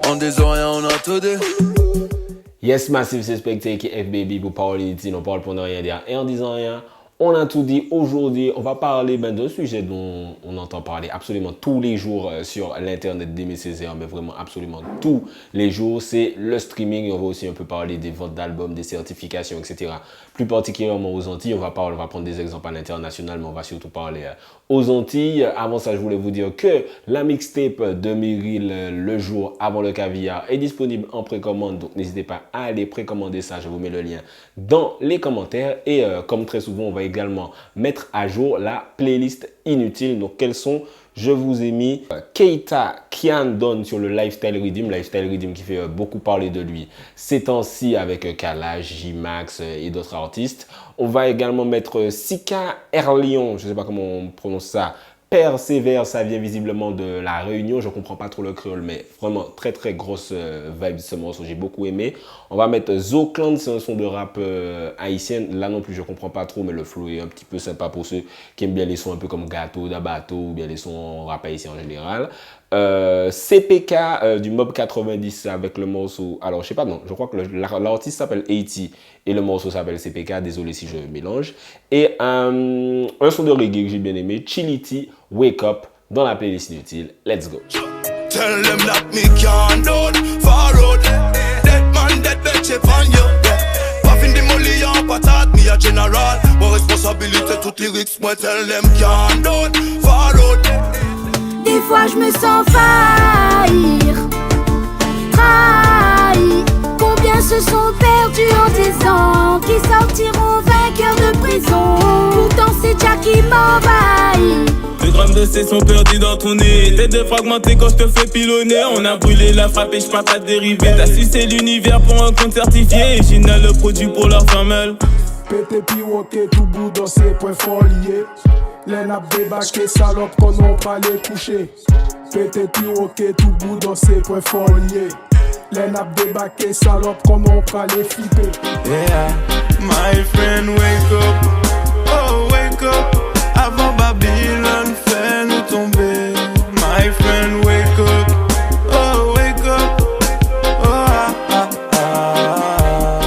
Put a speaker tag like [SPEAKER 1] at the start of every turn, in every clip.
[SPEAKER 1] On des oreilles, on a tout dit.
[SPEAKER 2] Yes, Massive, c'est Spectre qui est FBB pour parler d'ici, on parle pour ne rien dire. Et en disant rien, on a tout dit. Aujourd'hui, on va parler d'un sujet dont on entend parler absolument tous les jours sur l'internet des Césaire, mais vraiment absolument tous les jours. C'est le streaming. Et on va aussi un peu parler des ventes d'albums, des certifications, etc. Plus particulièrement aux Antilles. On va prendre des exemples à l'international, mais on va surtout parler aux Antilles. Avant ça, je voulais vous dire que la mixtape de Meryl, le jour avant le caviar, est disponible en précommande. Donc, n'hésitez pas à aller précommander ça. Je vous mets le lien dans les commentaires. Et comme très souvent, on va également mettre à jour la playlist inutile. Donc, quels sont? Je vous ai mis Keita Kiandon sur le Lifestyle Rhythm qui fait beaucoup parler de lui ces temps-ci avec Kalash, J-Max et d'autres artistes. On va également mettre Sika Erlion, je ne sais pas comment on prononce ça, Persévère, ça vient visiblement de la Réunion, je ne comprends pas trop le créole, mais vraiment très très grosse vibe ce morceau, j'ai beaucoup aimé. On va mettre Zoclan, c'est un son de rap haïtien, là non plus je ne comprends pas trop, mais le flow est un petit peu sympa pour ceux qui aiment bien les sons un peu comme Gâteau, Dabato, ou bien les sons rap haïtien en général. CPK du Mob 90 avec le morceau, alors je sais pas, non, je crois que l'artiste s'appelle 80 et le morceau s'appelle CPK, désolé si je mélange. Et un son de reggae que j'ai bien aimé, Chility, Wake Up, dans la playlist inutile. Let's go.
[SPEAKER 1] Tell them that me can't do forward. Dead man, dead bitch, if on you. Puffin the molly en patate, me a general. Mon responsabilité, toutes les lyrics, moi tell them can't do forward.
[SPEAKER 3] Des fois je me sens faillir, trahi. Combien se sont perdus en 10 ans, qui sortiront vainqueurs de prison. Pourtant c'est Jah qui m'envahit.
[SPEAKER 4] 2 grammes de C sont perdus dans ton nez. Tête de fragmenté quand je te fais pilonner. On a brûlé la frappe et je parle pas de dériver. T'as sucé l'univers pour un compte certifié. Gina le produit pour leur femelle.
[SPEAKER 5] Pété piroqué, tout bout dans ses points foliés. Les nappes débarquées, salope qu'on n'a pas les coucher. Pété piroqué, tout bout dans ses points foliés. Les nappes débarquées, salope qu'on n'a pas les flipper.
[SPEAKER 4] Yeah, my friend, wake up. Oh, wake up. Avant Babylone fait nous tomber. My friend, wake up. Oh, wake up. Oh, ah, ah, ah.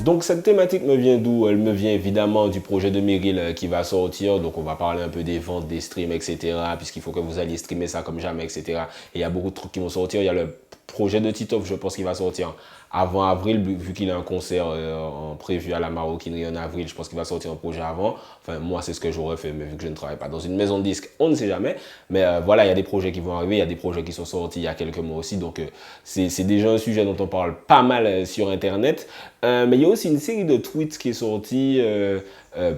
[SPEAKER 2] Donc cette thématique me vient d'où? Elle me vient évidemment du projet de Meryl qui va sortir. Donc on va parler un peu des ventes, des streams, etc. Puisqu'il faut que vous alliez streamer ça comme jamais, etc. Et il y a beaucoup de trucs qui vont sortir. Il y a le projet de Titoff, je pense qu'il va sortir avant avril, vu qu'il a un concert prévu à la Maroquinerie en avril. Je pense qu'il va sortir un projet avant. Enfin, moi, c'est ce que j'aurais fait, mais vu que je ne travaille pas dans une maison de disques, on ne sait jamais. Mais voilà, il y a des projets qui vont arriver, il y a des projets qui sont sortis il y a quelques mois aussi. Donc, c'est déjà un sujet dont on parle pas mal sur Internet. Mais il y a aussi une série de tweets qui est sortie,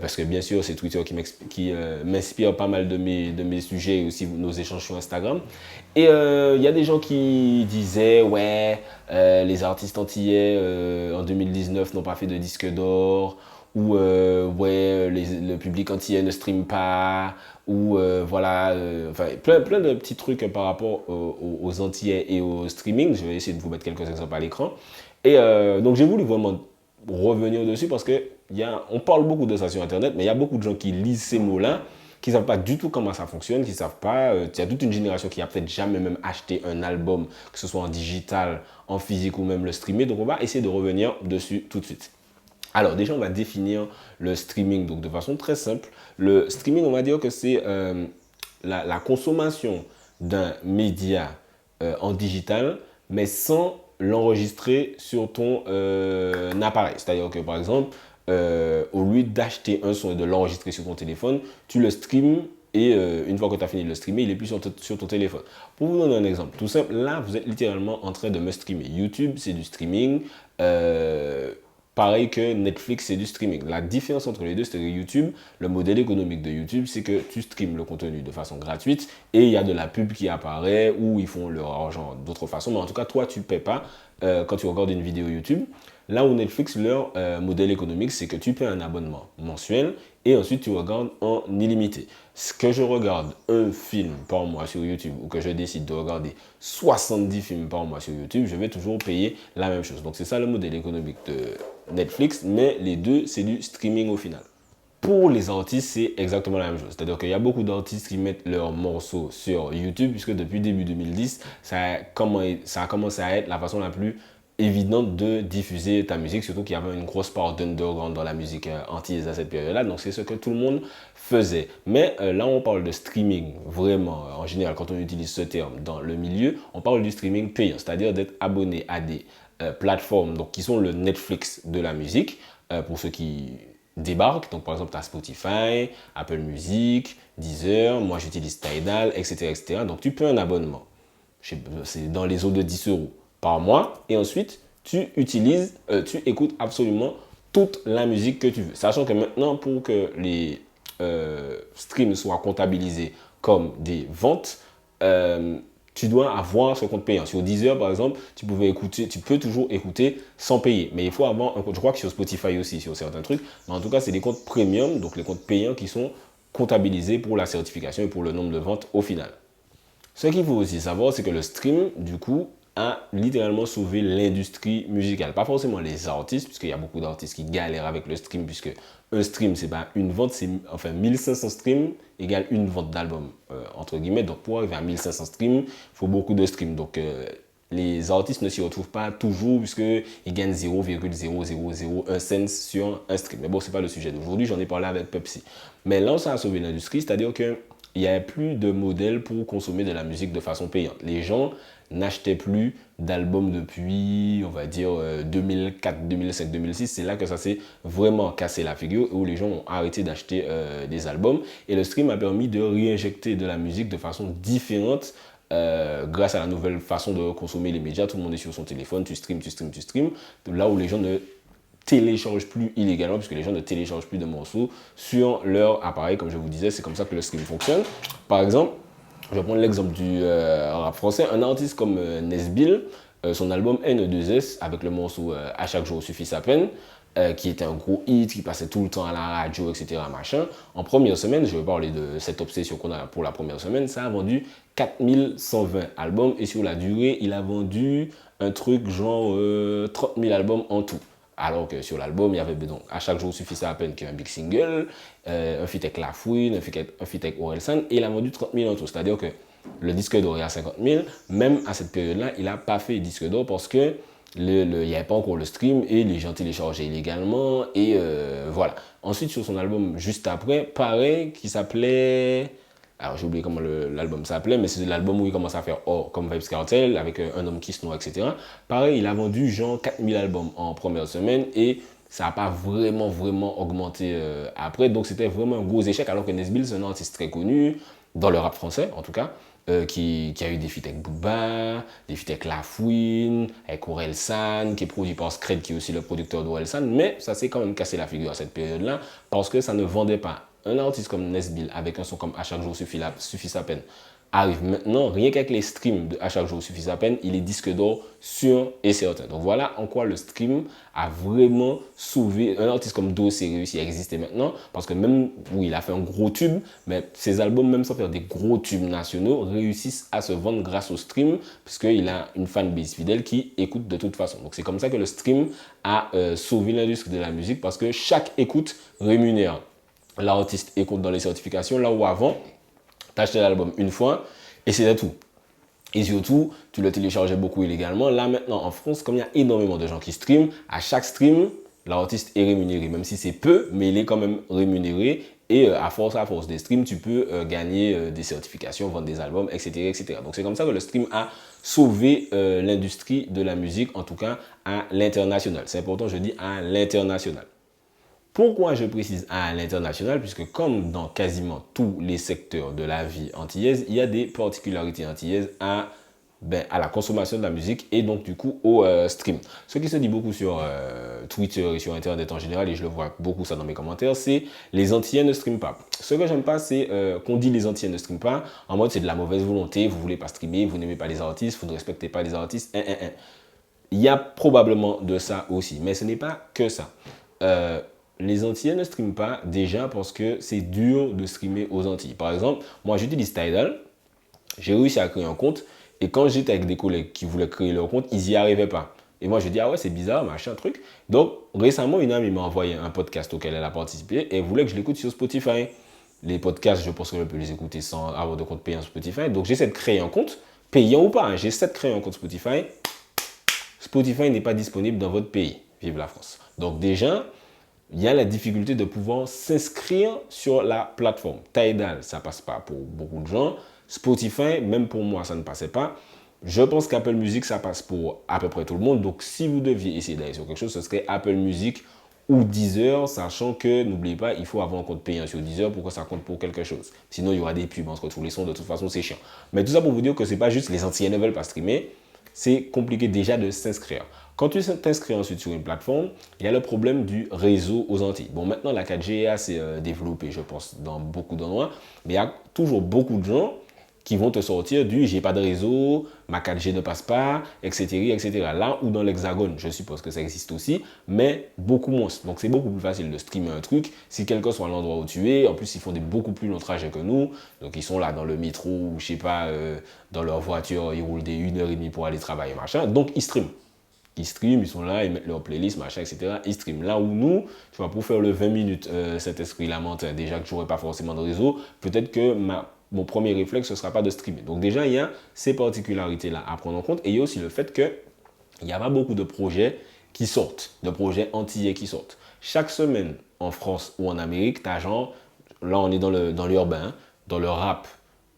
[SPEAKER 2] parce que bien sûr, c'est Twitter qui m'inspire pas mal de mes sujets et aussi nos échanges sur Instagram. Et il y a des gens qui disaient, ouais, les artistes antillais en 2019 n'ont pas fait de disque d'or, ou ouais, le public antillais ne stream pas, ou voilà, enfin plein de petits trucs par rapport aux Antillais et au streaming. Je vais essayer de vous mettre quelques exemples à l'écran. Et donc j'ai voulu vraiment revenir dessus parce que on parle beaucoup de ça sur Internet, mais il y a beaucoup de gens qui lisent ces mots-là, qui ne savent pas du tout comment ça fonctionne, qui ne savent pas, il y a toute une génération qui a peut-être jamais même acheté un album, que ce soit en digital, en physique ou même le streamer. Donc on va essayer de revenir dessus tout de suite. Alors déjà on va définir le streaming donc de façon très simple. Le streaming, on va dire que c'est la consommation d'un média en digital, mais sans l'enregistrer sur ton appareil. C'est-à-dire que par exemple, au lieu d'acheter un son et de l'enregistrer sur ton téléphone, tu le streams et une fois que tu as fini de le streamer, il est plus sur ton téléphone. Pour vous donner un exemple tout simple, là vous êtes littéralement en train de me streamer. YouTube c'est du streaming, pareil que Netflix c'est du streaming. La différence entre les deux, c'est que YouTube, le modèle économique de YouTube, c'est que tu streames le contenu de façon gratuite et il y a de la pub qui apparaît ou ils font leur argent d'autres façons. Mais en tout cas, toi, tu ne paies pas quand tu regardes une vidéo YouTube. Là où Netflix, leur modèle économique, c'est que tu paies un abonnement mensuel et ensuite tu regardes en illimité. Ce que je regarde un film par mois sur YouTube ou que je décide de regarder 70 films par mois sur YouTube, je vais toujours payer la même chose. Donc c'est ça le modèle économique de Netflix, mais les deux, c'est du streaming au final. Pour les artistes, c'est exactement la même chose. C'est-à-dire qu'il y a beaucoup d'artistes qui mettent leurs morceaux sur YouTube, puisque depuis début 2010, ça a commencé à être la façon la plus évidente de diffuser ta musique, surtout qu'il y avait une grosse part d'underground dans la musique antillaise à cette période-là. Donc, c'est ce que tout le monde faisait. Mais là, on parle de streaming, vraiment, en général, quand on utilise ce terme dans le milieu, on parle du streaming payant, c'est-à-dire d'être abonné à des plateformes donc, qui sont le Netflix de la musique, pour ceux qui débarquent. Donc, par exemple, tu as Spotify, Apple Music, Deezer, moi j'utilise Tidal, etc., etc. Donc, tu payes un abonnement. C'est dans les eaux de 10 € par mois. Et ensuite, tu écoutes absolument toute la musique que tu veux. Sachant que maintenant, pour que les streams soient comptabilisés comme des ventes, tu dois avoir ce compte payant. Sur Deezer, par exemple, tu peux toujours écouter sans payer. Mais il faut avoir un compte. Je crois que sur Spotify aussi, sur certains trucs. Mais en tout cas, c'est des comptes premium, donc les comptes payants qui sont comptabilisés pour la certification et pour le nombre de ventes au final. Ce qu'il faut aussi savoir, c'est que le stream, du coup, a littéralement sauvé l'industrie musicale. Pas forcément les artistes, puisqu'il y a beaucoup d'artistes qui galèrent avec le stream, puisque un stream, c'est pas une vente, c'est enfin 1500 streams égale une vente d'album, entre guillemets. Donc pour arriver à 1500 streams, il faut beaucoup de streams. Donc les artistes ne s'y retrouvent pas toujours, puisqu'ils gagnent 0,0001 cent sur un stream. Mais bon, c'est pas le sujet d'aujourd'hui, j'en ai parlé avec Pepsi. Mais là, ça a sauvé l'industrie, c'est-à-dire que il n'y a plus de modèle pour consommer de la musique de façon payante. Les gens n'achetaient plus d'albums depuis, on va dire, 2004, 2005, 2006. C'est là que ça s'est vraiment cassé la figure, où les gens ont arrêté d'acheter des albums. Et le stream a permis de réinjecter de la musique de façon différente grâce à la nouvelle façon de consommer les médias. Tout le monde est sur son téléphone, tu streams. Là où les gens ne téléchargent plus illégalement, puisque les gens ne téléchargent plus de morceaux sur leur appareil, comme je vous disais, c'est comme ça que le stream fonctionne. Par exemple, je vais prendre l'exemple du rap français, un artiste comme Nesbill, son album N2S, avec le morceau À chaque jour suffit sa peine, qui était un gros hit, qui passait tout le temps à la radio, etc. machin. En première semaine, je vais parler de cette obsession qu'on a pour la première semaine, ça a vendu 4120 albums, et sur la durée, il a vendu un truc genre 30 000 albums en tout. Alors que sur l'album, il y avait donc À chaque jour suffit à peine, qui est un big single, un feat avec Lafouine, un feat avec Orelsan, et il a vendu 30 000 en tout. C'est-à-dire que le disque d'or est à 50 000. Même à cette période-là, il n'a pas fait disque d'or parce que il n'y avait pas encore le stream et les gens téléchargeaient illégalement. Et voilà. Ensuite, sur son album juste après, pareil, qui s'appelait... Alors j'ai oublié comment l'album s'appelait, mais c'est l'album où il commence à faire comme Vybz Kartel, avec un homme qui se noie, etc. Pareil, il a vendu genre 4000 albums en première semaine et ça n'a pas vraiment augmenté après. Donc c'était vraiment un gros échec, alors que Nesbill, c'est un artiste très connu, dans le rap français en tout cas, qui a eu des feats avec Booba, des feats avec Lafouine, avec Orelsan, qui est produit par Scred, qui est aussi le producteur d'Orelsan, mais ça s'est quand même cassé la figure à cette période-là, parce que ça ne vendait pas. Un artiste comme Nesbill, avec un son comme À chaque jour suffit sa peine, arrive maintenant, rien qu'avec les streams de À chaque jour suffit sa peine, il est disque d'or sûr et certain. Donc voilà en quoi le stream a vraiment sauvé. Un artiste comme Dossé réussi à exister maintenant, parce que même où il a fait un gros tube, mais ses albums, même sans faire des gros tubes nationaux, réussissent à se vendre grâce au stream, puisqu'il a une fanbase fidèle qui écoute de toute façon. Donc c'est comme ça que le stream a sauvé l'industrie de la musique, parce que chaque écoute rémunère l'artiste écoute dans les certifications, là où avant, tu achetais l'album une fois et c'était tout. Et surtout, tu le téléchargeais beaucoup illégalement. Là maintenant, en France, comme il y a énormément de gens qui streament, à chaque stream, l'artiste est rémunéré. Même si c'est peu, mais il est quand même rémunéré. Et à force des streams, tu peux gagner des certifications, vendre des albums, etc., etc. Donc c'est comme ça que le stream a sauvé l'industrie de la musique, en tout cas à l'international. C'est important, je dis à l'international. Pourquoi je précise à l'international? Puisque comme dans quasiment tous les secteurs de la vie antillaise, il y a des particularités antillaises à la consommation de la musique et donc du coup au stream. Ce qui se dit beaucoup sur Twitter et sur Internet en général, et je le vois beaucoup ça dans mes commentaires, c'est les Antillais ne streament pas. Ce que j'aime pas, c'est qu'on dit les Antillais ne streament pas, en mode c'est de la mauvaise volonté, vous voulez pas streamer, vous n'aimez pas les artistes, vous ne respectez pas les artistes, Il y a probablement de ça aussi, mais ce n'est pas que ça. Les Antillais ne streament pas déjà parce que c'est dur de streamer aux Antilles. Par exemple, moi j'utilise Tidal, j'ai réussi à créer un compte et quand j'étais avec des collègues qui voulaient créer leur compte, ils n'y arrivaient pas. Et moi, je dis, ah ouais, c'est bizarre, machin, truc. Donc, récemment, une amie m'a envoyé un podcast auquel elle a participé et elle voulait que je l'écoute sur Spotify. Les podcasts, je pense que je peux les écouter sans avoir de compte payant sur Spotify. Donc, j'essaie de créer un compte, payant ou pas, hein, j'essaie de créer un compte Spotify. Spotify n'est pas disponible dans votre pays. Vive la France. Donc, déjà, il y a la difficulté de pouvoir s'inscrire sur la plateforme. Tidal, ça passe pas pour beaucoup de gens. Spotify, même pour moi, ça ne passait pas. Je pense qu'Apple Music, ça passe pour à peu près tout le monde. Donc, si vous deviez essayer d'aller sur quelque chose, ce serait Apple Music ou Deezer, sachant que, n'oubliez pas, il faut avoir un compte payant sur Deezer pour que ça compte pour quelque chose. Sinon, il y aura des pubs entre tous les sons. De toute façon, c'est chiant. Mais tout ça pour vous dire que c'est pas juste les Antillais ne veulent pas streamer. C'est compliqué déjà de s'inscrire. Quand tu t'inscris ensuite sur une plateforme, il y a le problème du réseau aux Antilles. Bon, maintenant, la 4G est assez développée, je pense, dans beaucoup d'endroits. Mais il y a toujours beaucoup de gens qui vont te sortir du « j'ai pas de réseau, ma 4G ne passe pas, etc. etc. » Là où dans l'Hexagone, je suppose que ça existe aussi, mais beaucoup moins. Donc, c'est beaucoup plus facile de streamer un truc. Si quelqu'un soit à l'endroit où tu es, en plus, ils font des beaucoup plus longs trajets que nous. Donc, ils sont là dans le métro ou, je sais pas, dans leur voiture, ils roulent des 1h30 pour aller travailler, machin. Donc, ils streament. Ils streament, ils sont là, ils mettent leur playlist, machin, etc. Ils streament. Là où nous, tu vois, pour faire le 20 minutes, cet esprit lamentin, déjà que je n'aurai pas forcément de réseau, peut-être que mon premier réflexe, ce ne sera pas de streamer. Donc déjà, il y a ces particularités-là à prendre en compte. Et il y a aussi le fait qu'il n'y a pas beaucoup de projets qui sortent, de projets antillais qui sortent. Chaque semaine, en France ou en Amérique, tu as genre, là on est dans l'urbain, dans le rap,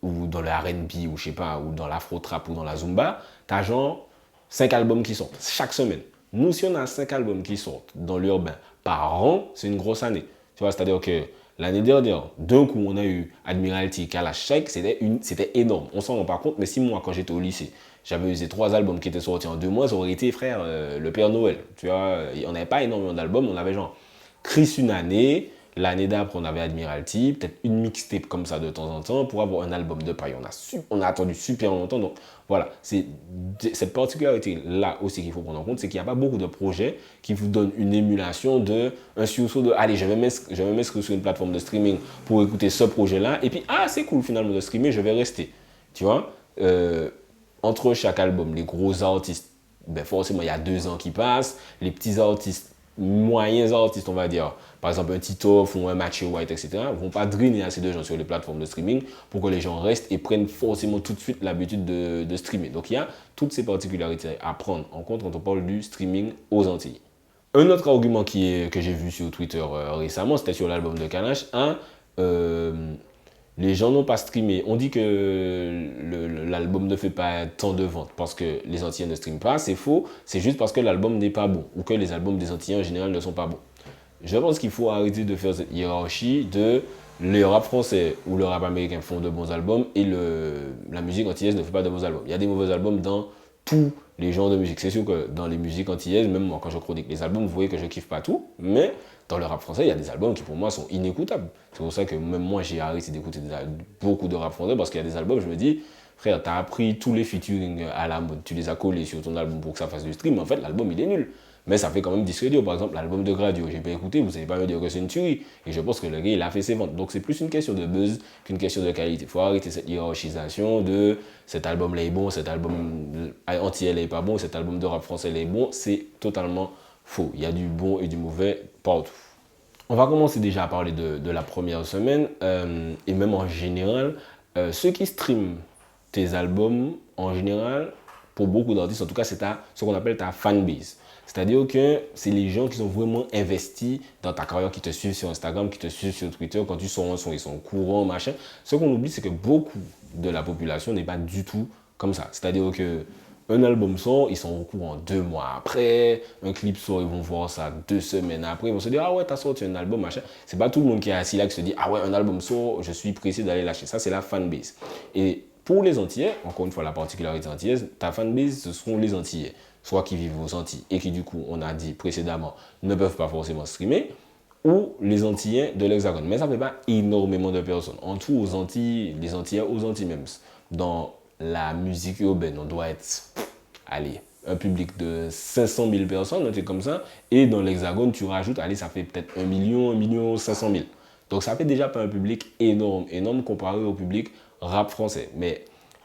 [SPEAKER 2] ou dans le R&B, ou je sais pas, ou dans l'afro-trap, ou dans la zumba, tu as genre 5 albums qui sortent chaque semaine. Nous, si on a 5 albums qui sortent dans l'urbain par an, c'est une grosse année. Tu vois, c'est-à-dire que l'année dernière, d'un coup, on a eu Admiralty, Kalash Shake, c'était énorme. On s'en rend pas compte, mais si moi, quand j'étais au lycée, j'avais eu ces 3 albums qui étaient sortis en 2 mois, ça aurait été, frère, le Père Noël. Tu vois, on n'avait pas énormément d'albums, on avait genre Chris une année, l'année d'après, on avait Admiralty, peut-être une mixtape comme ça de temps en temps pour avoir un album de paille. On a attendu super longtemps, donc voilà, c'est cette particularité-là aussi qu'il faut prendre en compte, c'est qu'il n'y a pas beaucoup de projets qui vous donnent une émulation un sursaut de « Allez, je vais m'inscrire sur une plateforme de streaming pour écouter ce projet-là. » Et puis « Ah, c'est cool finalement de streamer, je vais rester. » Tu vois, entre chaque album, les gros artistes, ben forcément, il y a 2 ans qui passent. Les petits artistes, moyens artistes, on va dire, par exemple un Titoff ou un Mathieu White, etc., ne vont pas drainer assez de gens sur les plateformes de streaming pour que les gens restent et prennent forcément tout de suite l'habitude de streamer. Donc il y a toutes ces particularités à prendre en compte quand on parle du streaming aux Antilles. Un autre argument que j'ai vu sur Twitter récemment, c'était sur l'album de Kalash. Les gens n'ont pas streamé. On dit que l'album ne fait pas tant de ventes parce que les Antillais ne streament pas. C'est faux. C'est juste parce que l'album n'est pas bon ou que les albums des Antillais en général ne sont pas bons. Je pense qu'il faut arrêter de faire cette hiérarchie de le rap français ou le rap américain font de bons albums et la musique antillaise ne fait pas de bons albums. Il y a des mauvais albums dans tous les genres de musique. C'est sûr que dans les musiques antillaises, même moi quand je chronique les albums, vous voyez que je kiffe pas tout, mais dans le rap français, il y a des albums qui pour moi sont inécoutables. C'est pour ça que même moi j'ai arrêté d'écouter beaucoup de rap français parce qu'il y a des albums, je me dis, frère, t'as appris tous les featuring à la mode, tu les as collés sur ton album pour que ça fasse du stream, mais en fait l'album il est nul. Mais ça fait quand même disque radio. Par exemple, l'album de Gradio, j'ai pas écouté, vous n'allez pas me dire que c'est une tuerie. Et je pense que le gars, il a fait ses ventes. Donc c'est plus une question de buzz qu'une question de qualité. Il faut arrêter cette hiérarchisation de cet album-là est bon, cet album antillais est pas bon, cet album de rap français est bon. C'est totalement faux. Il y a du bon et du mauvais partout. On va commencer déjà à parler de la première semaine. Et même en général, ceux qui streament tes albums, en général, pour beaucoup d'artistes, en tout cas, c'est ce qu'on appelle ta fanbase. C'est-à-dire que c'est les gens qui sont vraiment investis dans ta carrière, qui te suivent sur Instagram, qui te suivent sur Twitter. Quand tu sors un son, ils sont au courant, machin. Ce qu'on oublie, c'est que beaucoup de la population n'est pas du tout comme ça. C'est-à-dire qu'un album sort, ils sont au courant 2 mois après. Un clip sort, ils vont voir ça 2 semaines après. Ils vont se dire, ah ouais, t'as sorti un album, machin. C'est pas tout le monde qui est assis là qui se dit, ah ouais, un album sort, je suis pressé d'aller lâcher. Ça, c'est la fanbase. Et pour les Antillais, encore une fois, la particularité antillaise, ta fanbase, ce seront les Antillais. Soit qui vivent aux Antilles et qui, du coup, on a dit précédemment, ne peuvent pas forcément streamer, ou les Antillais de l'Hexagone. Mais ça ne fait pas énormément de personnes. En tout, aux Antilles, les Antillais aux Antilles même, dans la musique urbaine, on doit être, allez, un public de 500 000 personnes, un truc comme ça. Et dans l'Hexagone, tu rajoutes, allez, ça fait peut-être 1 million 500 000. Donc ça fait déjà pas un public énorme comparé au public rap français. Mais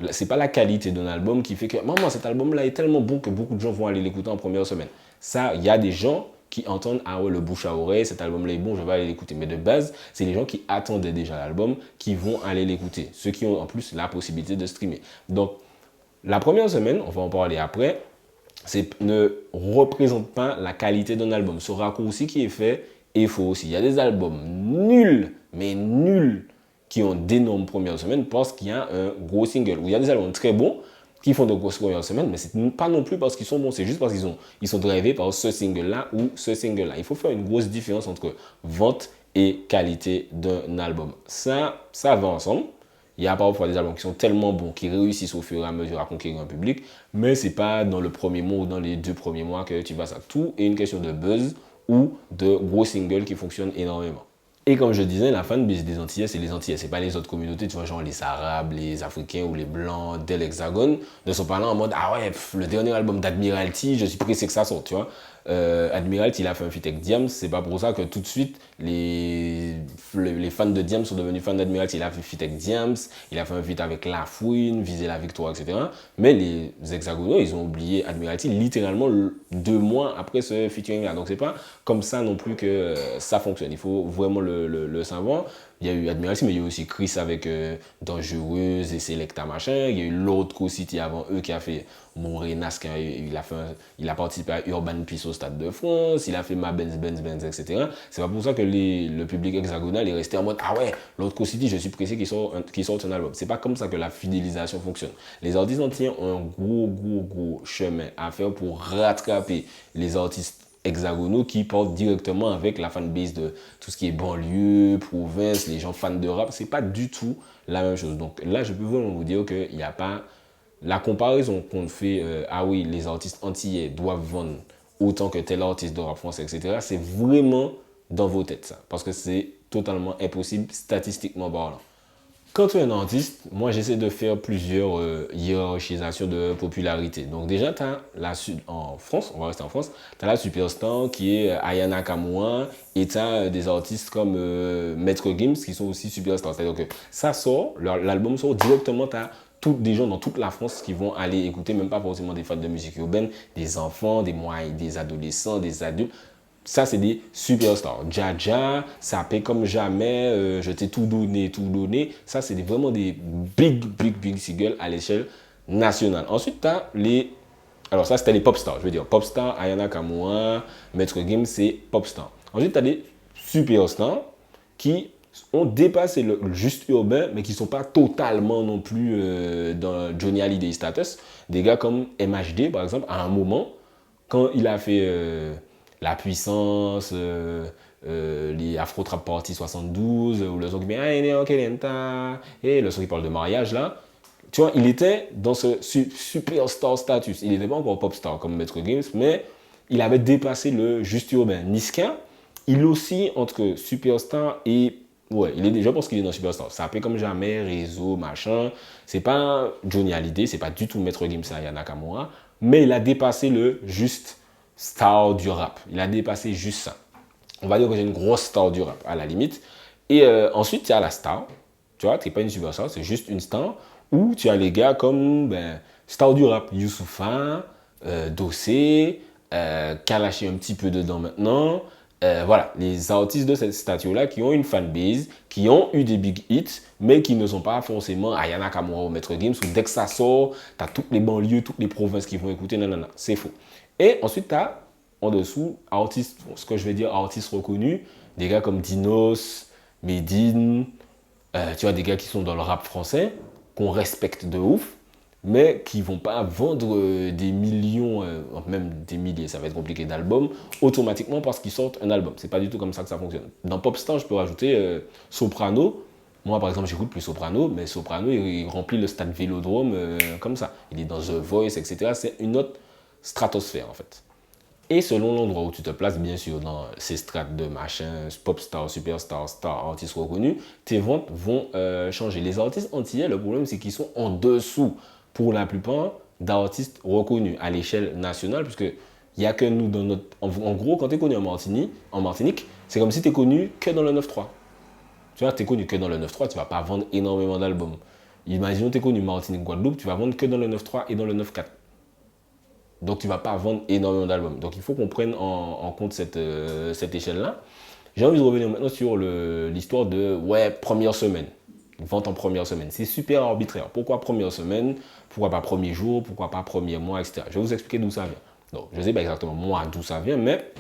[SPEAKER 2] c'est pas la qualité d'un album qui fait que maman, cet album-là est tellement bon que beaucoup de gens vont aller l'écouter en première semaine. Ça, il y a des gens qui entendent ah ouais, le bouche à oreille, cet album-là est bon, je vais aller l'écouter. Mais de base, c'est les gens qui attendaient déjà l'album qui vont aller l'écouter. Ceux qui ont en plus la possibilité de streamer. Donc, la première semaine, on va en parler après, ne représente pas la qualité d'un album. Ce raccourci qui est fait est faux aussi. Il y a des albums nuls, mais nuls, qui ont d'énormes premières semaines parce qu'il y a un gros single. Ou il y a des albums très bons qui font de grosses premières semaines, mais c'est pas non plus parce qu'ils sont bons, c'est juste parce qu'ils sont drivés par ce single-là ou ce single-là. Il faut faire une grosse différence entre vente et qualité d'un album. Ça va ensemble. Il y a parfois des albums qui sont tellement bons, qui réussissent au fur et à mesure à conquérir un public, mais c'est pas dans le premier mois ou dans les 2 premiers mois que tu vas ça. Tout est une question de buzz ou de gros singles qui fonctionnent énormément. Et comme je disais, la fanbase des Antillais, c'est les Antillais, c'est pas les autres communautés, tu vois, genre les Arabes, les Africains ou les Blancs de l'Hexagone, ne sont pas là en mode ah ouais, le dernier album d'Admiralty, je suis pressé que ça sorte, tu vois. Admiralty, il a fait un feat avec Diams, c'est pas pour ça que tout de suite les fans de Diams sont devenus fans d'Admiralty. Il a fait un feat avec Diams, il a fait un feat avec La Fouine, Viser la victoire, etc. Mais les hexagonaux, ils ont oublié Admiralty littéralement 2 mois après ce featuring-là. Donc c'est pas comme ça non plus que ça fonctionne. Il faut vraiment le savoir. Il y a eu Admiralty, mais il y a eu aussi Chris avec Dangereuse et Selecta machin. Il y a eu l'autre Co-City avant eux qui a fait Morenas, il a participé à Urban Peace au Stade de France, il a fait Ma Benz, etc. C'est pas pour ça que le public hexagonal est resté en mode ah ouais, l'autre Co-City, je suis pressé qu'il sorte un album. C'est pas comme ça que la fidélisation fonctionne. Les artistes entiers ont un gros chemin à faire pour rattraper les artistes hexagonaux qui portent directement avec la fanbase de tout ce qui est banlieue, province, les gens fans de rap. C'est pas du tout la même chose. Donc là, je peux vraiment vous dire qu'il n'y a pas la comparaison qu'on fait, ah oui, les artistes antillais doivent vendre autant que tel artiste de rap français, etc. C'est vraiment dans vos têtes, ça. Parce que c'est totalement impossible, statistiquement parlant. Quand tu es un artiste, moi j'essaie de faire plusieurs hiérarchisations de popularité. Donc déjà, tu as en France, on va rester en France, tu as la superstar qui est Aya Nakamura et tu as des artistes comme Maître Gims qui sont aussi superstars. C'est-à-dire que ça sort, l'album sort directement, tu as des gens dans toute la France qui vont aller écouter, même pas forcément des fans de musique urbaine, des enfants, des adolescents, des adultes. Ça, c'est des superstars. Jaja, ça paie comme jamais, je t'ai tout donné. Ça, c'est vraiment des big singles à l'échelle nationale. Ensuite, tu as les... Alors ça, c'était les pop stars, je veux dire. Pop stars, Aya Nakamura, Maître Gims, c'est pop stars. Ensuite, tu as des superstars qui ont dépassé le juste urbain, mais qui ne sont pas totalement non plus dans Johnny Hallyday status. Des gars comme MHD, par exemple, à un moment, quand il a fait... La Puissance, les Afro Trap Party 72, ou le son qui met et le son qui parle de mariage là, tu vois, il était dans ce superstar status. Il n'était pas encore pop star comme Maître Gims, mais il avait dépassé le juste urbain. Niska, il aussi entre superstar et ouais, je pense qu'il est dans superstar. Ça fait comme jamais, réseau, machin. C'est pas Johnny Hallyday, c'est pas du tout Maître Gims et Aya Nakamura, mais il a dépassé le juste star du rap. Il a dépassé juste ça. On va dire que j'ai une grosse star du rap, à la limite. Et ensuite, tu as la star. Tu vois, tu n'es pas une superstar, c'est juste une star. Ou tu as les gars comme star du rap. Youssoupha, Dossé, Kalashi un petit peu dedans maintenant. Voilà, les artistes de cette statue-là qui ont une fanbase, qui ont eu des big hits, mais qui ne sont pas forcément Aya Nakamura ou Maître Gims, où dès que ça sort, tu as toutes les banlieues, toutes les provinces qui vont écouter. Non, c'est faux. Et ensuite, tu as en dessous, artistes, ce que je vais dire, artistes reconnus, des gars comme Dinos, Medine, tu vois, des gars qui sont dans le rap français, qu'on respecte de ouf, mais qui ne vont pas vendre des millions, même des milliers, ça va être compliqué, d'albums, automatiquement parce qu'ils sortent un album. C'est pas du tout comme ça que ça fonctionne. Dans Popstar, je peux rajouter Soprano. Moi, par exemple, j'écoute plus Soprano, mais Soprano, il remplit le stade Vélodrome comme ça. Il est dans The Voice, etc. C'est une autre stratosphère, en fait. Et selon l'endroit où tu te places, bien sûr, dans ces strates de machin, popstar, superstar, star, artistes reconnus, tes ventes vont changer. Les artistes antillais, le problème, c'est qu'ils sont en dessous, pour la plupart, d'artistes reconnus à l'échelle nationale, puisque il n'y a que nous dans notre... En gros, quand tu es connu en Martinique, c'est comme si tu es connu que dans le 9-3. Tu vois, tu es connu que dans le 9-3, tu ne vas pas vendre énormément d'albums. Imaginons que tu es connu Martinique, Guadeloupe, tu vas vendre que dans le 9.3 et dans le 9.4. Donc, tu ne vas pas vendre énormément d'albums. Donc, il faut qu'on prenne en compte cette échelle-là. J'ai envie de revenir maintenant sur l'histoire de, première semaine. Vente en première semaine. C'est super arbitraire. Pourquoi première semaine? Pourquoi pas premier jour? Pourquoi pas premier mois, etc. Je vais vous expliquer d'où ça vient. Donc, je ne sais pas exactement moi d'où ça vient, mais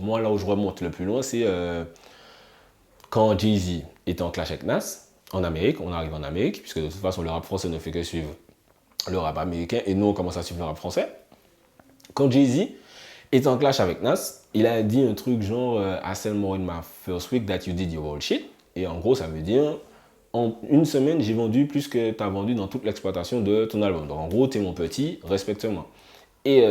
[SPEAKER 2] moi, là où je remonte le plus loin, c'est quand Jay-Z était en clash avec Nas, en Amérique. On arrive en Amérique, puisque de toute façon, le rap français ne fait que suivre le rap américain, et nous, on commence à suivre le rap français. Quand Jay-Z est en clash avec Nas, il a dit un truc genre I sell more in my first week that you did your whole shit. Et en gros, ça veut dire en une semaine, j'ai vendu plus que tu as vendu dans toute l'exploitation de ton album. Donc en gros, tu es mon petit, respecte-moi. Et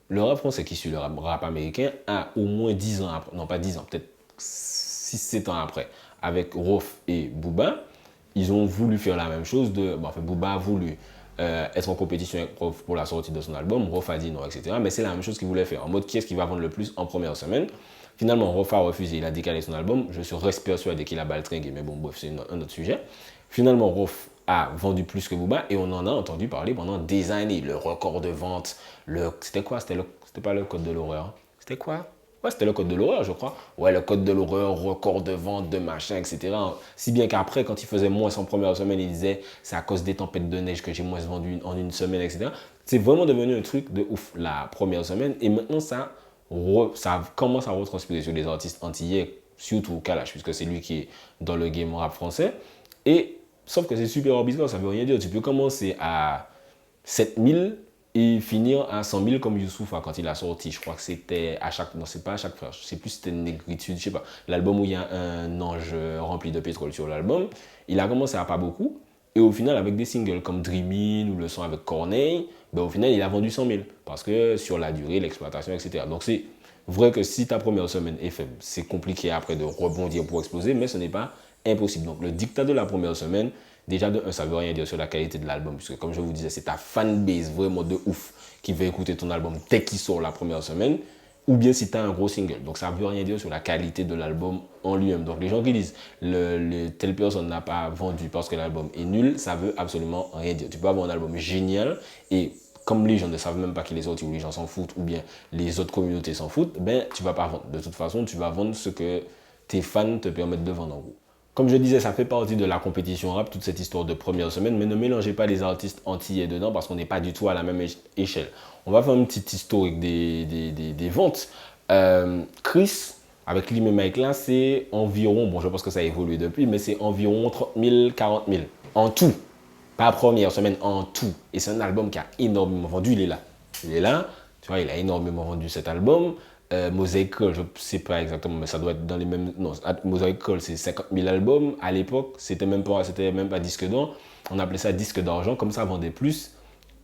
[SPEAKER 2] le rap français qui suit le rap américain a au moins 10 ans après, non pas 10 ans, peut-être 6-7 ans après, avec Rof et Booba, ils ont voulu faire la même chose. Booba a voulu être en compétition avec Rof pour la sortie de son album. Rof a dit non, etc. Mais c'est la même chose qu'il voulait faire. En mode, qui est-ce qui va vendre le plus en première semaine? Finalement, Rof a refusé. Il a décalé son album. Je suis persuadé qu'il a baltringué. Mais bon, bref, c'est un autre sujet. Finalement, Rof a vendu plus que Booba. Et on en a entendu parler pendant des années. Le record de vente. C'était quoi? C'était pas le code de l'horreur. C'était quoi? Ouais, c'était le code de l'horreur, je crois. Ouais, le code de l'horreur, record de vente, de machin, etc. Si bien qu'après, quand il faisait moins en première semaine, il disait c'est à cause des tempêtes de neige que j'ai moins vendu en une semaine, etc. C'est vraiment devenu un truc de ouf la première semaine. Et maintenant, ça commence à retranspirer sur les artistes antillais, surtout Kalash, puisque c'est lui qui est dans le game rap français. Et sauf que c'est super arbitraire, ça veut rien dire. Tu peux commencer à 7000 et finir à 100 000 comme Youssoupha quand il a sorti. Je crois que c'était à chaque... Non, c'est pas à chaque frère. Je sais plus si c'était une négritude, je sais pas. L'album où il y a un ange rempli de pétrole sur l'album. Il a commencé à pas beaucoup. Et au final, avec des singles comme Dreamin' ou le son avec Corneille, au final, il a vendu 100 000. Parce que sur la durée, l'exploitation, etc. Donc c'est vrai que si ta première semaine est faible, c'est compliqué après de rebondir pour exploser, mais ce n'est pas impossible. Donc le dictat de la première semaine, déjà de 1, ça ne veut rien dire sur la qualité de l'album, puisque comme je vous disais, c'est ta fanbase vraiment de ouf qui va écouter ton album dès qu'il sort la première semaine, ou bien si tu as un gros single. Donc ça ne veut rien dire sur la qualité de l'album en lui-même. Donc les gens qui disent telle personne n'a pas vendu parce que l'album est nul, ça veut absolument rien dire. Tu peux avoir un album génial et comme les gens ne savent même pas qu'il est sorti ou les gens s'en foutent ou bien les autres communautés s'en foutent, tu ne vas pas vendre. De toute façon, tu vas vendre ce que tes fans te permettent de vendre en gros. Comme je disais, ça fait partie de la compétition rap, toute cette histoire de première semaine, mais ne mélangez pas les artistes antillais dedans parce qu'on n'est pas du tout à la même échelle. On va faire une petite historique des ventes. Chris, avec Lim et Mike là, c'est environ, je pense que ça a évolué depuis, mais c'est environ 30 000, 40 000 en tout. Pas première semaine, en tout. Et c'est un album qui a énormément vendu, il est là. Il est là, tu vois, il a énormément vendu cet album. Mosaic Call, je ne sais pas exactement, mais ça doit être dans les mêmes... Non, Mosaic Call, c'est 50 000 albums. À l'époque, c'était même pas disque d'or. On appelait ça disque d'argent, comme ça vendait plus.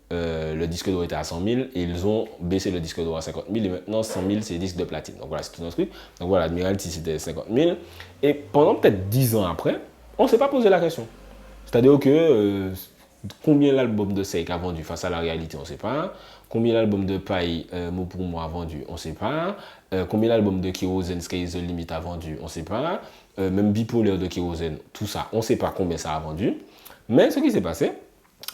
[SPEAKER 2] Le disque d'or était à 100 000 et ils ont baissé le disque d'or à 50 000 et maintenant 100 000 c'est disque de platine. Donc voilà, c'est tout un truc. Donc voilà, Admiralty c'était 50 000 et pendant peut-être 10 ans après, on ne s'est pas posé la question. C'est-à-dire que combien l'album de Seik a vendu face à la réalité, on ne sait pas. Combien l'album de Paille, mot pour mot, a vendu, on ne sait pas. Combien l'album de Kérosène, Sky is the Limit a vendu, on ne sait pas. Même Bipolaire de Kérosène, tout ça, on ne sait pas combien ça a vendu. Mais ce qui s'est passé,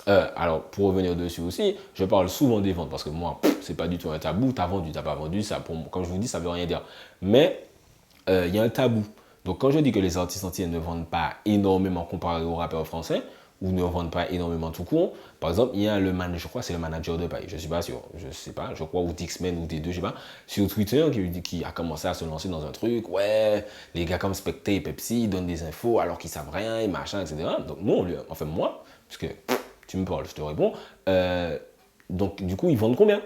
[SPEAKER 2] alors pour revenir dessus aussi, je parle souvent des ventes parce que moi, c'est pas du tout un tabou. Tu as vendu, tu n'as pas vendu, ça, comme je vous dis, ça ne veut rien dire. Mais il y a un tabou. Donc quand je dis que les artistes entiers ne vendent pas énormément comparé aux rappeurs français, ou ne vendent pas énormément tout court. Par exemple, il y a je crois que c'est le manager de Paille, je ne suis pas sûr, je sais pas, je crois, ou Dixman ou des deux, je sais pas, sur Twitter, qui a commencé à se lancer dans un truc, ouais, les gars comme Spectre et Pepsi, ils donnent des infos alors qu'ils savent rien, et machin, etc. Donc nous, enfin moi, parce que tu me parles, je te réponds, donc du coup, ils vendent combien?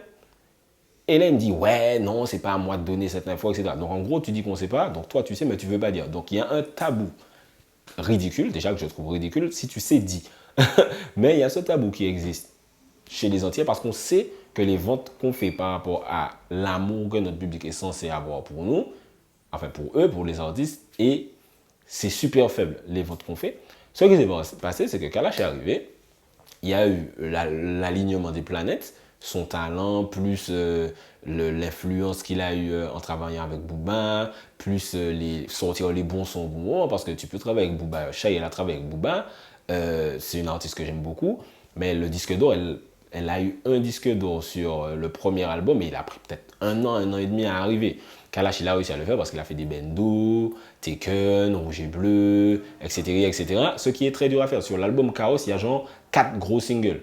[SPEAKER 2] Et là, il me dit, ouais, non, c'est pas à moi de donner cette info, etc. Donc en gros, tu dis qu'on ne sait pas, donc toi, tu sais, mais tu ne veux pas dire. Donc il y a un tabou ridicule, déjà que je trouve ridicule, si tu sais, dis. Mais il y a ce tabou qui existe chez les entiers parce qu'on sait que les ventes qu'on fait par rapport à l'amour que notre public est censé avoir pour nous, enfin pour eux, pour les artistes, et c'est super faible les ventes qu'on fait. Ce qui s'est passé, c'est que Kalash est arrivé, il y a eu l'alignement des planètes, son talent, plus l'influence qu'il a eu en travaillant avec Booba, plus sortir les bons sons Booba, parce que tu peux travailler avec Booba. Shay, elle a travaillé avec Booba. c'est une artiste que j'aime beaucoup. Mais le disque d'or, elle a eu un disque d'or sur le premier album et il a pris peut-être un an et demi à arriver. Kalash, il a réussi à le faire parce qu'il a fait des Bendo, Taken, Rouge et Bleu, etc., etc. Ce qui est très dur à faire. Sur l'album Chaos, il y a genre 4 gros singles.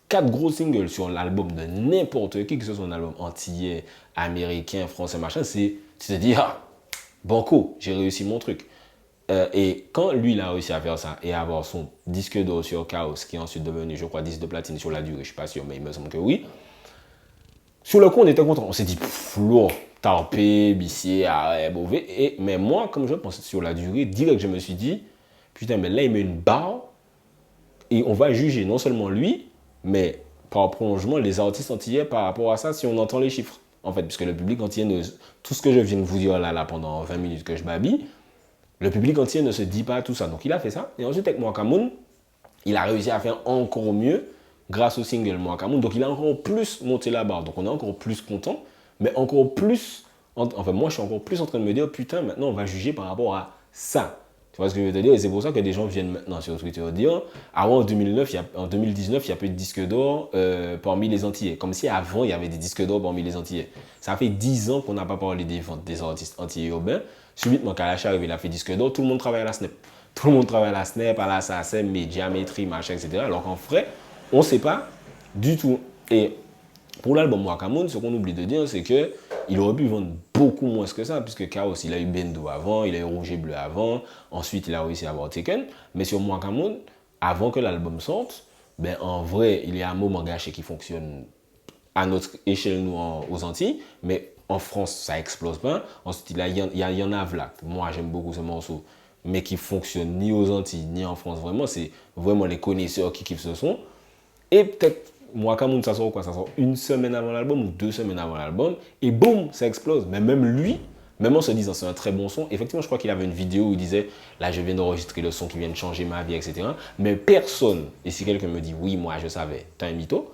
[SPEAKER 2] 4 gros singles sur l'album de n'importe qui, que ce soit un album antillais, américain, français, machin, c'est te dire, ah, banco, j'ai réussi mon truc. Et quand lui, il a réussi à faire ça et à avoir son disque d'or sur Chaos, qui est ensuite devenu, je crois, disque de platine sur la durée, je ne suis pas sûr, mais il me semble que oui. Sur le coup, on était content. On s'est dit, lourd, tarpé, bissier, arrêt, mauvais. Mais moi, comme je pensais sur la durée, direct, je me suis dit, putain, mais là, il met une barre et on va juger non seulement lui, mais par prolongement, les artistes antillais par rapport à ça, si on entend les chiffres. En fait, puisque le public antillais, tout ce que je viens de vous dire là pendant 20 minutes que je babille, le public entier ne se dit pas tout ça. Donc, il a fait ça. Et ensuite, avec Mwakamoun, il a réussi à faire encore mieux grâce au single Mwakamoun. Donc, il a encore plus monté la barre. Donc, on est encore plus content. Mais encore plus... Enfin, moi, je suis encore plus en train de me dire, putain, maintenant, on va juger par rapport à ça. Tu vois ce que je veux te dire? Et c'est pour ça que des gens viennent maintenant sur Twitter dire, avant, en 2019, il n'y a pas eu de disque d'or parmi les Antillais. Comme si avant, il y avait des disques d'or parmi les Antillais. Ça fait 10 ans qu'on n'a pas parlé des ventes des artistes antillais urbains. Subitement, Kalash arrive, il a fait disque d'or, tout le monde travaille à la Snap. Tout le monde travaille à la Snap, à la SACEM, Médiamétrie, machin, etc. Alors qu'en vrai, on ne sait pas du tout. Et pour l'album Mwakamoun, ce qu'on oublie de dire, c'est qu'il aurait pu vendre beaucoup moins que ça, puisque Chaos, il a eu Bendo avant, il a eu Rouge et Bleu avant, ensuite il a réussi à avoir Taken. Mais sur Mwakamoun, avant que l'album sorte, ben en vrai, il y a un moment gâché qui fonctionne à notre échelle, nous, aux Antilles, mais en France, ça explose pas. Ensuite, il y en a là. Moi, j'aime beaucoup ce morceau, mais qui fonctionne ni aux Antilles, ni en France. Vraiment, c'est vraiment les connaisseurs qui kiffent ce son. Et peut-être, Mwakamoun, ça sort quoi? Ça sort une semaine avant l'album ou 2 semaines avant l'album. Et boum, ça explose. Mais même lui, même en se disant c'est un très bon son, effectivement, je crois qu'il avait une vidéo où il disait là, je viens d'enregistrer le son qui vient de changer ma vie, etc. Mais personne, et si quelqu'un me dit oui, moi je savais, t'es un mytho,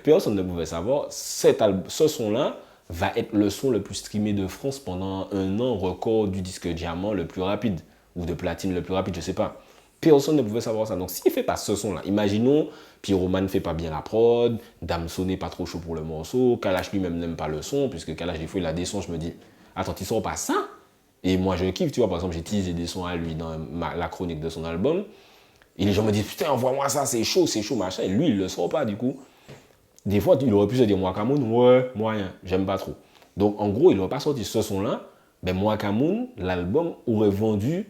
[SPEAKER 2] personne ne pouvait savoir, ce son-là va être le son le plus streamé de France pendant un an, record du disque diamant le plus rapide, ou de platine le plus rapide, je ne sais pas. Personne ne pouvait savoir ça. Donc s'il ne fait pas ce son-là, imaginons, Pyroman ne fait pas bien la prod, Damso n'est pas trop chaud pour le morceau, Kalash lui-même n'aime pas le son, puisque Kalash, des fois, il a des sons, je me dis, attends, il sort pas ça? Et moi, je kiffe, tu vois, par exemple, j'ai teasé des sons à lui dans la chronique de son album, et les gens me disent, putain, envoie-moi ça, c'est chaud, machin, et lui, il ne le sort pas, du coup. Des fois, il aurait pu se dire Mwakamoun, ouais, moyen, j'aime pas trop. Donc, en gros, il n'aurait pas sorti ce son-là. Ben, Mwakamoun, l'album, aurait vendu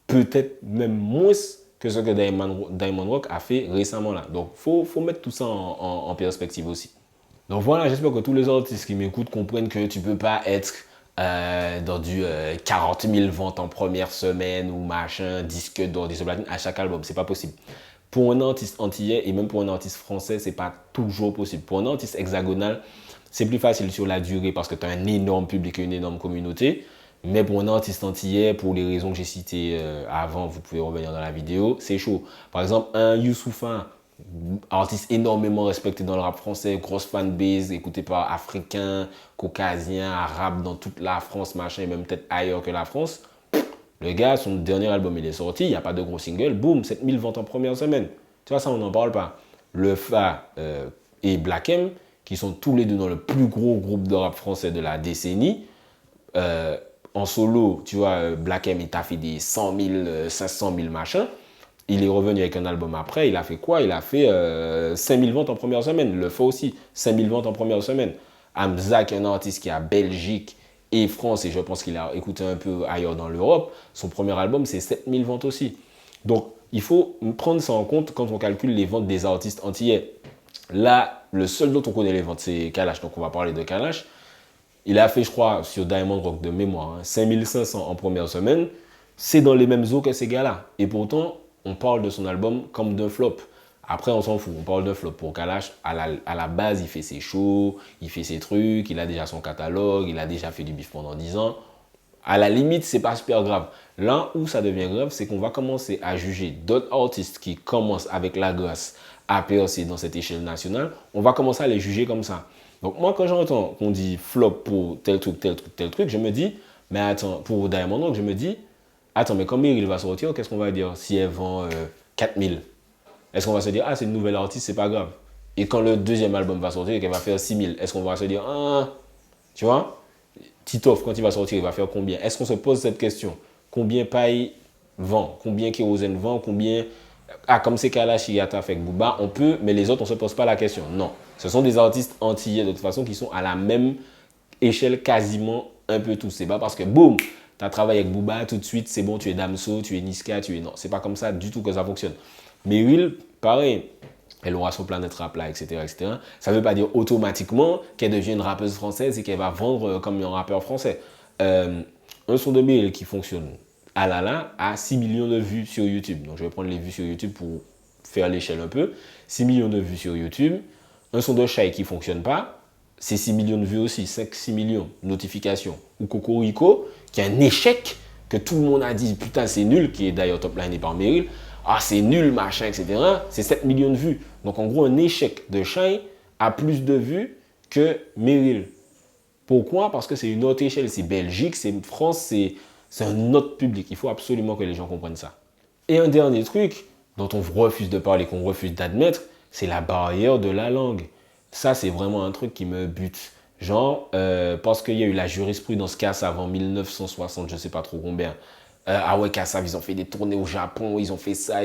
[SPEAKER 2] peut-être même moins que ce que Diamond Rock a fait récemment là. Donc, faut mettre tout ça en perspective aussi. Donc voilà, j'espère que tous les artistes qui m'écoutent comprennent que tu peux pas être dans du 40 000 ventes en première semaine ou machin, disque d'or, disque de platine à chaque album. C'est pas possible. Pour un artiste antillais et même pour un artiste français, c'est pas toujours possible. Pour un artiste hexagonal, c'est plus facile sur la durée parce que tu as un énorme public et une énorme communauté. Mais pour un artiste antillais, pour les raisons que j'ai citées avant, vous pouvez revenir dans la vidéo, c'est chaud. Par exemple, un Youssoupha, artiste énormément respecté dans le rap français, grosse fanbase, écouté par Africains, Caucasiens, Arabes dans toute la France, machin, et même peut-être ailleurs que la France. Le gars, son dernier album, il est sorti, il n'y a pas de gros single, boum, 7000 ventes en première semaine. Tu vois, ça, on n'en parle pas. Le Fa et Black M, qui sont tous les deux dans le plus gros groupe de rap français de la décennie, en solo, tu vois, Black M, il t'a fait des 100 000, 500 000 machins. Il est revenu avec un album après, il a fait quoi? Il a fait 5000 ventes en première semaine. Le Fa aussi, 5000 ventes en première semaine. Hamza, qui est un artiste qui est à Belgique et France, et je pense qu'il a écouté un peu ailleurs dans l'Europe, son premier album, c'est 7000 ventes aussi. Donc, il faut prendre ça en compte quand on calcule les ventes des artistes antillais. Là, le seul dont on connaît les ventes, c'est Kalash, donc on va parler de Kalash. Il a fait, je crois, sur Diamond Rock de mémoire, 5500 en première semaine. C'est dans les mêmes eaux que ces gars-là. Et pourtant, on parle de son album comme d'un flop. Après, on s'en fout, on parle d'un flop. Pour Kalash, à la base, il fait ses shows, il fait ses trucs, il a déjà son catalogue, il a déjà fait du bif pendant 10 ans. À la limite, c'est pas super grave. Là où ça devient grave, c'est qu'on va commencer à juger d'autres artistes qui commencent avec la grâce à percer dans cette échelle nationale. On va commencer à les juger comme ça. Donc moi, quand j'entends qu'on dit flop pour tel truc, je me dis, mais attends, pour Diamond Rock, je me dis, attends, mais quand Meryl va sortir, qu'est-ce qu'on va dire? Si elle vend 4000. Est-ce qu'on va se dire, ah, c'est une nouvelle artiste, c'est pas grave. Et quand le deuxième album va sortir et qu'elle va faire 6000, est-ce qu'on va se dire, ah, tu vois, Titoff, quand il va sortir, il va faire combien? Est-ce qu'on se pose cette question? Combien Paille vend? Combien Kérosène vend? Combien... Ah, comme c'est Kalash Yata avec Booba, on peut, mais les autres, on ne se pose pas la question. Non, ce sont des artistes antillais de toute façon qui sont à la même échelle quasiment un peu tous. C'est pas parce que, boum, tu as travaillé avec Booba, tout de suite, c'est bon, tu es Damso, tu es Niska, tu es... Non, c'est pas comme ça du tout que ça fonctionne. Meryl, pareil, elle aura son Planète Rap là, etc., etc. Ça ne veut pas dire automatiquement qu'elle devient une rappeuse française et qu'elle va vendre comme un rappeur français. Un son de Meryl qui fonctionne Alala a 6 millions de vues sur YouTube. Donc, je vais prendre les vues sur YouTube pour faire l'échelle un peu. 6 millions de vues sur YouTube. Un son de Shai qui ne fonctionne pas, c'est 6 millions de vues aussi. 5-6 millions de notifications. Ou Cocorico, qui est un échec que tout le monde a dit, putain, c'est nul, qui est d'ailleurs top-liné par Meryl. Ah, c'est nul, machin, etc. C'est 7 millions de vues. Donc, en gros, un échec de Shai a plus de vues que Meryl. Pourquoi? Parce que c'est une autre échelle. C'est Belgique, c'est France, c'est un autre public. Il faut absolument que les gens comprennent ça. Et un dernier truc dont on refuse de parler, qu'on refuse d'admettre, c'est la barrière de la langue. Ça, c'est vraiment un truc qui me bute. Genre, parce qu'il y a eu la jurisprudence Kassav en 1960, je ne sais pas trop combien. Ah ouais, Kassav, ils ont fait des tournées au Japon, ils ont fait ça.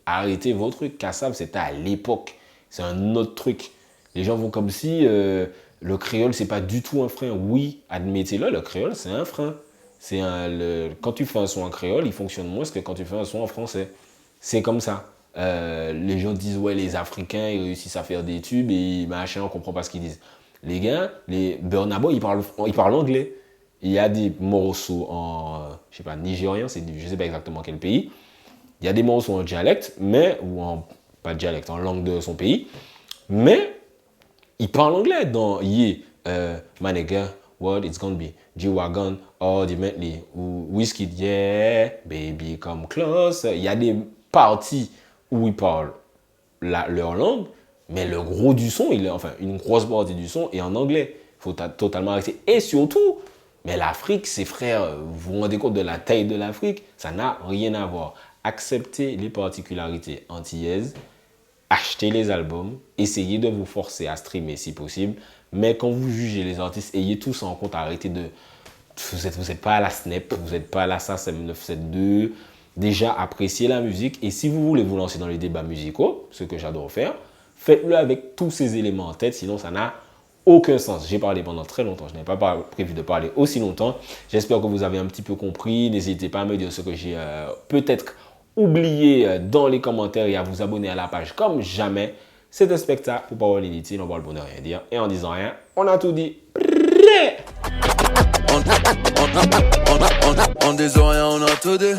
[SPEAKER 2] Arrêtez vos trucs. Kassav, c'était à l'époque. C'est un autre truc. Les gens vont comme si le créole, c'est pas du tout un frein. Oui, admettez-le, le créole, c'est un frein. Quand tu fais un son en créole, il fonctionne moins que quand tu fais un son en français. C'est comme ça. Les gens disent, ouais, les Africains, ils réussissent à faire des tubes et machin, on comprend pas ce qu'ils disent. Les gars, les Burna Boy, ils parlent anglais. Il y a des morceaux en, je sais pas, nigérien, je sais pas exactement quel pays. Il y a des morceaux en dialecte, pas dialecte, en langue de son pays. Mais, ils parlent anglais dans my nigga, what it's gonna be. G-Wagon, ultimately, ou Whiskey, yeah, baby, come close. Il y a des parties où ils parlent leur langue, mais le gros du son, une grosse partie du son est en anglais. Il faut totalement arrêter. Et surtout, mais l'Afrique, ses frères, vous vous rendez compte de la taille de l'Afrique, ça n'a rien à voir. Acceptez les particularités antillaises, achetez les albums, essayez de vous forcer à streamer si possible. Mais quand vous jugez les artistes, ayez tout ça en compte, arrêtez de... Vous n'êtes pas à la Snap, vous n'êtes pas à la SACEM 972. Déjà, appréciez la musique. Et si vous voulez vous lancer dans les débats musicaux, ce que j'adore faire, faites-le avec tous ces éléments en tête, sinon ça n'a aucun sens. J'ai parlé pendant très longtemps, je n'avais pas prévu de parler aussi longtemps. J'espère que vous avez un petit peu compris. N'hésitez pas à me dire ce que j'ai peut-être oublié dans les commentaires et à vous abonner à la page comme jamais. C'est un spectacle pour Power Unity, on va le bonheur rien dire. Et en disant rien, on a tout dit.
[SPEAKER 4] On des oreilles, on a tout dit.